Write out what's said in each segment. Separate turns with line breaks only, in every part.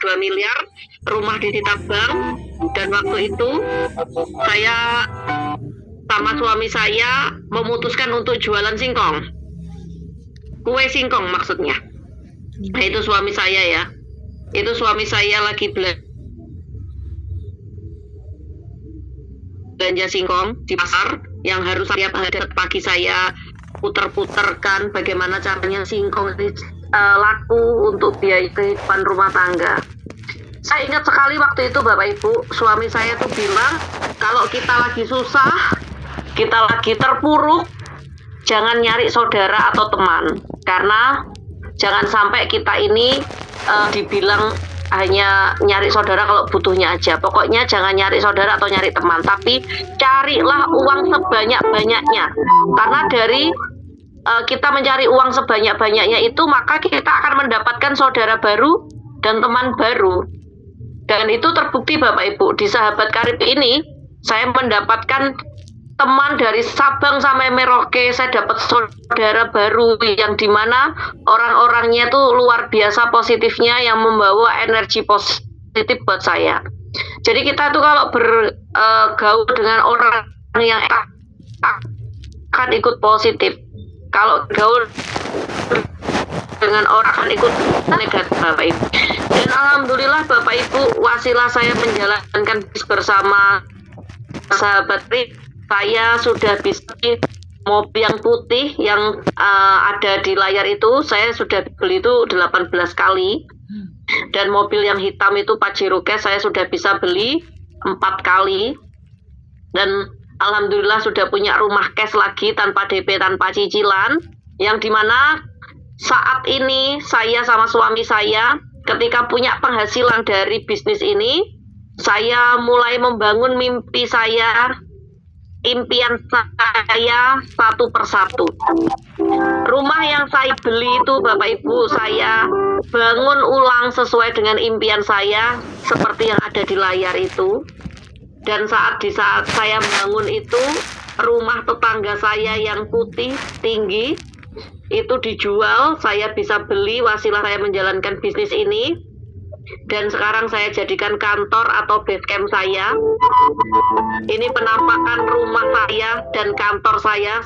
2 miliar, rumah disita bank, dan waktu itu saya sama suami saya memutuskan untuk jualan singkong. Kue singkong maksudnya. Nah, itu suami saya ya. Itu suami saya lagi belanja singkong di pasar yang harus setiap hari pagi saya puter-puterkan bagaimana caranya singkong laku untuk biaya kehidupan rumah tangga. Saya ingat sekali waktu itu Bapak Ibu, suami saya tuh bilang kalau kita lagi susah, kita lagi terpuruk, jangan nyari saudara atau teman, karena jangan sampai kita ini dibilang hanya nyari saudara kalau butuhnya aja. Pokoknya jangan nyari saudara atau nyari teman, tapi carilah uang sebanyak-banyaknya. Karena dari kita mencari uang sebanyak-banyaknya itu, maka kita akan mendapatkan saudara baru dan teman baru. Dan itu terbukti Bapak Ibu, di Sahabat Karib ini saya mendapatkan teman dari Sabang sampai Merauke. Saya dapat saudara baru yang dimana orang-orangnya tuh luar biasa positifnya, yang membawa energi positif buat saya. Jadi kita tuh kalau bergaul dengan orang yang akan ikut positif. Kalau gaul dengan orang akan ikut negatif Bapak Ibu. Dan alhamdulillah Bapak Ibu, wasilah saya menjalankan bisnis bersama Sahabat Karib, saya sudah bisa mobil yang putih yang ada di layar itu, saya sudah beli itu 18 kali. Dan mobil yang hitam itu Pajero Cash saya sudah bisa beli 4 kali. Dan alhamdulillah sudah punya rumah cash lagi tanpa DP, tanpa cicilan, yang dimana saat ini saya sama suami saya ketika punya penghasilan dari bisnis ini, saya mulai membangun mimpi saya, impian saya satu persatu. Rumah yang saya beli itu Bapak Ibu, saya bangun ulang sesuai dengan impian saya seperti yang ada di layar itu. Dan di saat saya bangun itu, rumah tetangga saya yang putih tinggi itu dijual, saya bisa beli, wasilah saya menjalankan bisnis ini. Dan sekarang saya jadikan kantor atau base camp saya. Ini penampakan rumah saya dan kantor saya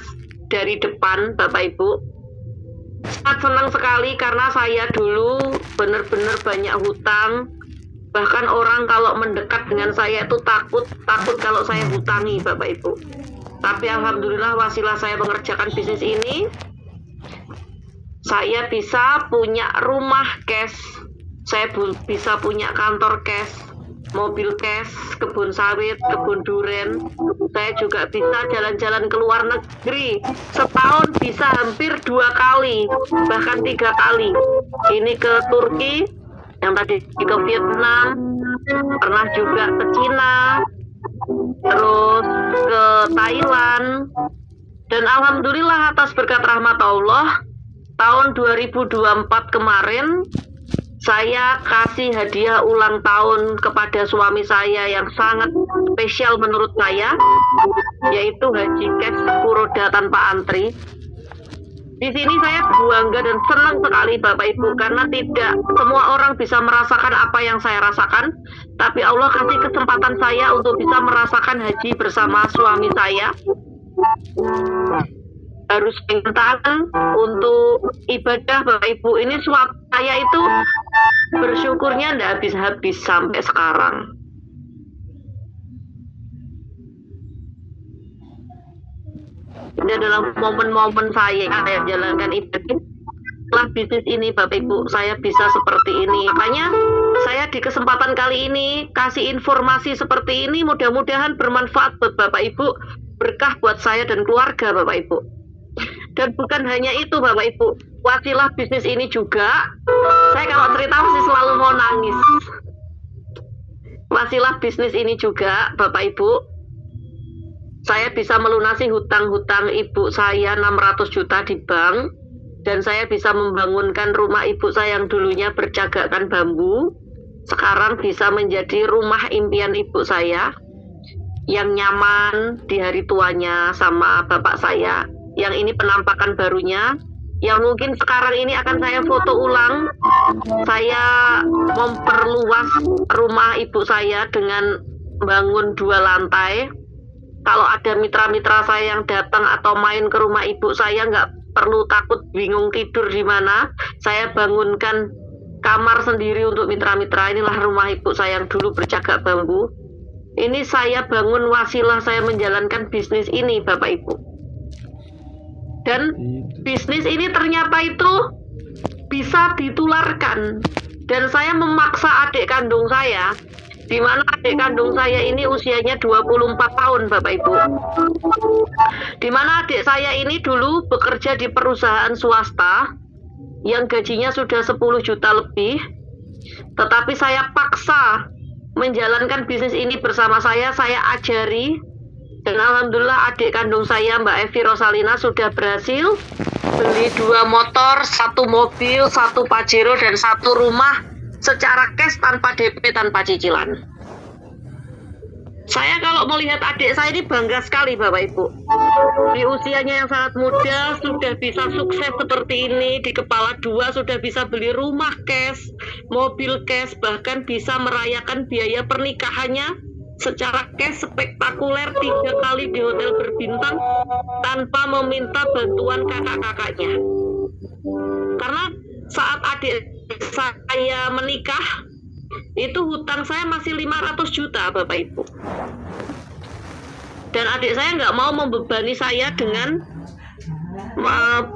dari depan Bapak Ibu. Sangat senang sekali karena saya dulu benar-benar banyak hutang. Bahkan orang kalau mendekat dengan saya itu takut kalau saya hutangi Bapak Ibu. Tapi alhamdulillah wasilah saya mengerjakan bisnis ini, saya bisa punya rumah cash, saya bisa punya kantor cash, mobil cash, kebun sawit, kebun duren. Saya juga bisa jalan-jalan ke luar negeri. Setahun bisa hampir 2 kali, bahkan 3 kali. Ini ke Turki, yang tadi ke Vietnam, pernah juga ke Cina, terus ke Thailand. Dan alhamdulillah atas berkat rahmat Allah, tahun 2024 kemarin saya kasih hadiah ulang tahun kepada suami saya yang sangat spesial menurut saya, yaitu Haji Cash Furoda tanpa antri. Di sini saya bangga dan senang sekali Bapak Ibu, karena tidak semua orang bisa merasakan apa yang saya rasakan, tapi Allah kasih kesempatan saya untuk bisa merasakan haji bersama suami saya. Harus pengen untuk ibadah Bapak Ibu, ini suami saya itu bersyukurnya tidak habis-habis sampai sekarang. Ini adalah momen-momen saya jalankan ibadah. Setelah bisnis ini Bapak Ibu, saya bisa seperti ini. Makanya saya di kesempatan kali ini kasih informasi seperti ini, mudah-mudahan bermanfaat buat Bapak Ibu, berkah buat saya dan keluarga Bapak Ibu. Dan bukan hanya itu Bapak Ibu, wasilah bisnis ini juga, saya kalau cerita masih selalu mau nangis. Wasilah bisnis ini juga Bapak Ibu, saya bisa melunasi hutang-hutang ibu saya 600 juta di bank, dan saya bisa membangunkan rumah ibu saya yang dulunya bercagakkan bambu, sekarang bisa menjadi rumah impian ibu saya yang nyaman di hari tuanya sama bapak saya, yang ini penampakan barunya. yang mungkin sekarang ini akan saya foto ulang. Saya memperluas rumah ibu saya dengan bangun 2 lantai. Kalau ada mitra-mitra saya yang datang atau main ke rumah ibu saya, nggak perlu takut bingung tidur di mana. Saya bangunkan kamar sendiri untuk mitra-mitra. Inilah rumah ibu saya yang dulu bercagak bambu. Ini saya bangun wasilah saya menjalankan bisnis ini, Bapak Ibu. Dan bisnis ini ternyata itu bisa ditularkan. Dan saya memaksa adik kandung saya, di mana adik kandung saya ini usianya 24 tahun, Bapak Ibu. Di mana adik saya ini dulu bekerja di perusahaan swasta yang gajinya sudah 10 juta lebih. Tetapi saya paksa menjalankan bisnis ini bersama saya ajari. Dan alhamdulillah adik kandung saya, Mbak Evi Rosalina, sudah berhasil beli 2 motor, 1 mobil, 1 Pajero, dan 1 rumah secara cash tanpa DP, tanpa cicilan. Saya kalau melihat adik saya ini bangga sekali, Bapak Ibu. Di usianya yang sangat muda sudah bisa sukses seperti ini, di kepala 2 sudah bisa beli rumah cash, mobil cash, bahkan bisa merayakan biaya pernikahannya secara cash spektakuler 3 kali di hotel berbintang tanpa meminta bantuan kakak-kakaknya. Karena saat adik saya menikah, itu hutang saya masih 500 juta, Bapak Ibu. Dan adik saya nggak mau membebani saya dengan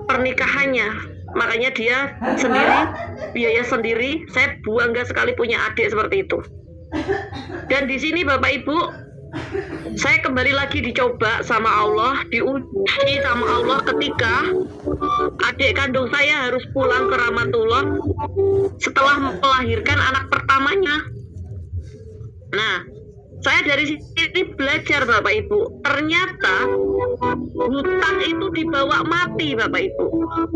pernikahannya. Makanya dia sendiri, biaya sendiri. Saya bangga sekali punya adik seperti itu. Dan di sini Bapak Ibu, saya kembali lagi dicoba sama Allah, diuji sama Allah ketika adik kandung saya harus pulang ke Rahmatullah setelah melahirkan anak pertamanya. Nah, saya dari sini belajar, Bapak Ibu. Ternyata hutang itu dibawa mati, Bapak Ibu.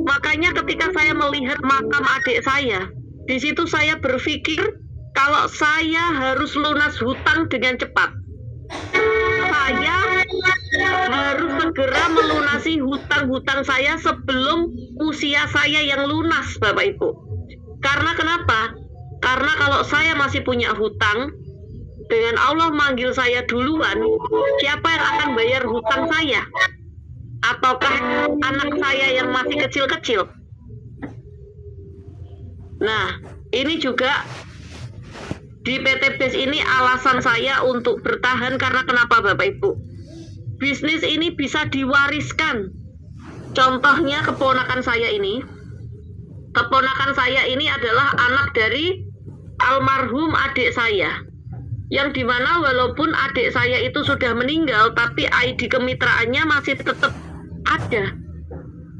Makanya ketika saya melihat makam adik saya, di situ saya berpikir kalau saya harus lunas hutang dengan cepat. Saya harus segera melunasi hutang-hutang saya sebelum usia saya yang lunas, Bapak Ibu. Karena kenapa? Karena kalau saya masih punya hutang, dengan Allah manggil saya duluan, siapa yang akan bayar hutang saya? Ataukah anak saya yang masih kecil-kecil? Nah, ini juga di PT BES ini alasan saya untuk bertahan. Karena kenapa, Bapak Ibu? Bisnis ini bisa diwariskan. Contohnya keponakan saya ini. Keponakan saya ini adalah anak dari almarhum adik saya. Yang dimana walaupun adik saya itu sudah meninggal, tapi ID kemitraannya masih tetap ada.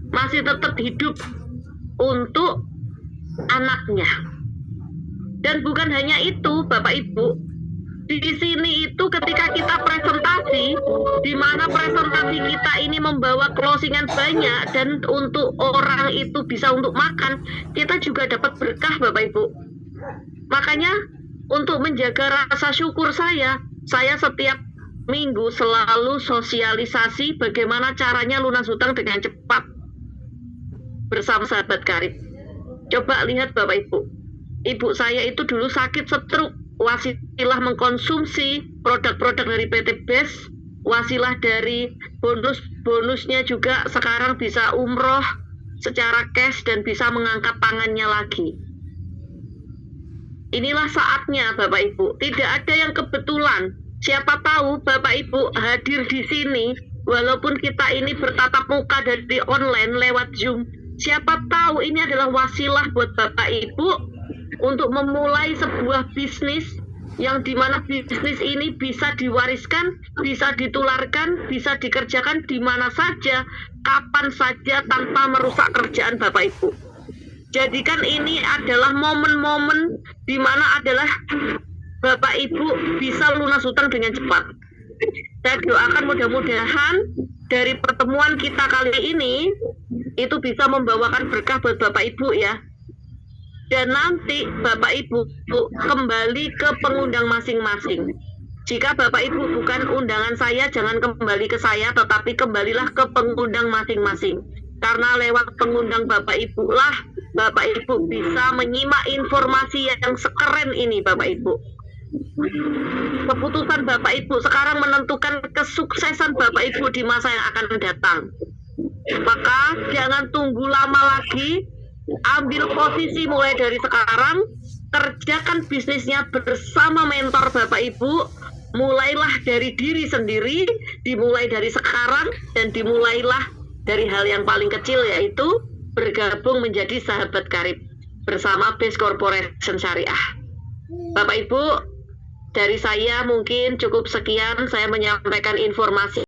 Masih tetap hidup untuk anaknya. Dan bukan hanya itu, Bapak Ibu, di sini itu ketika kita presentasi, di mana presentasi kita ini membawa closingan banyak dan untuk orang itu bisa untuk makan, kita juga dapat berkah, Bapak Ibu. Makanya untuk menjaga rasa syukur saya setiap minggu selalu sosialisasi bagaimana caranya lunas hutang dengan cepat bersama sahabat karib. Coba lihat Bapak Ibu. Ibu saya itu dulu sakit stroke, wasilah mengkonsumsi produk-produk dari PT BES, wasilah dari bonusnya juga sekarang bisa umroh secara cash dan bisa mengangkat tangannya lagi. Inilah saatnya Bapak Ibu, tidak ada yang kebetulan. Siapa tahu Bapak Ibu hadir di sini, walaupun kita ini bertatap muka dari online lewat Zoom, siapa tahu ini adalah wasilah buat Bapak Ibu untuk memulai sebuah bisnis yang dimana bisnis ini bisa diwariskan, bisa ditularkan, bisa dikerjakan di mana saja, kapan saja tanpa merusak kerjaan Bapak Ibu. Jadikan ini adalah momen-momen di mana adalah Bapak Ibu bisa lunas hutang dengan cepat. Saya doakan mudah-mudahan dari pertemuan kita kali ini itu bisa membawakan berkah buat Bapak Ibu ya. Dan nanti Bapak Ibu kembali ke pengundang masing-masing. Jika Bapak Ibu bukan undangan saya, jangan kembali ke saya, tetapi kembalilah ke pengundang masing-masing. Karena lewat pengundang Bapak Ibu lah Bapak Ibu bisa menyimak informasi yang sekeren ini Bapak Ibu. Keputusan Bapak Ibu sekarang menentukan kesuksesan Bapak Ibu di masa yang akan datang. Maka jangan tunggu lama lagi, ambil posisi mulai dari sekarang, kerjakan bisnisnya bersama mentor Bapak Ibu, mulailah dari diri sendiri, dimulai dari sekarang, dan dimulailah dari hal yang paling kecil, yaitu bergabung menjadi sahabat karib bersama Base Corporation Syariah. Bapak Ibu, dari saya mungkin cukup sekian, saya menyampaikan informasi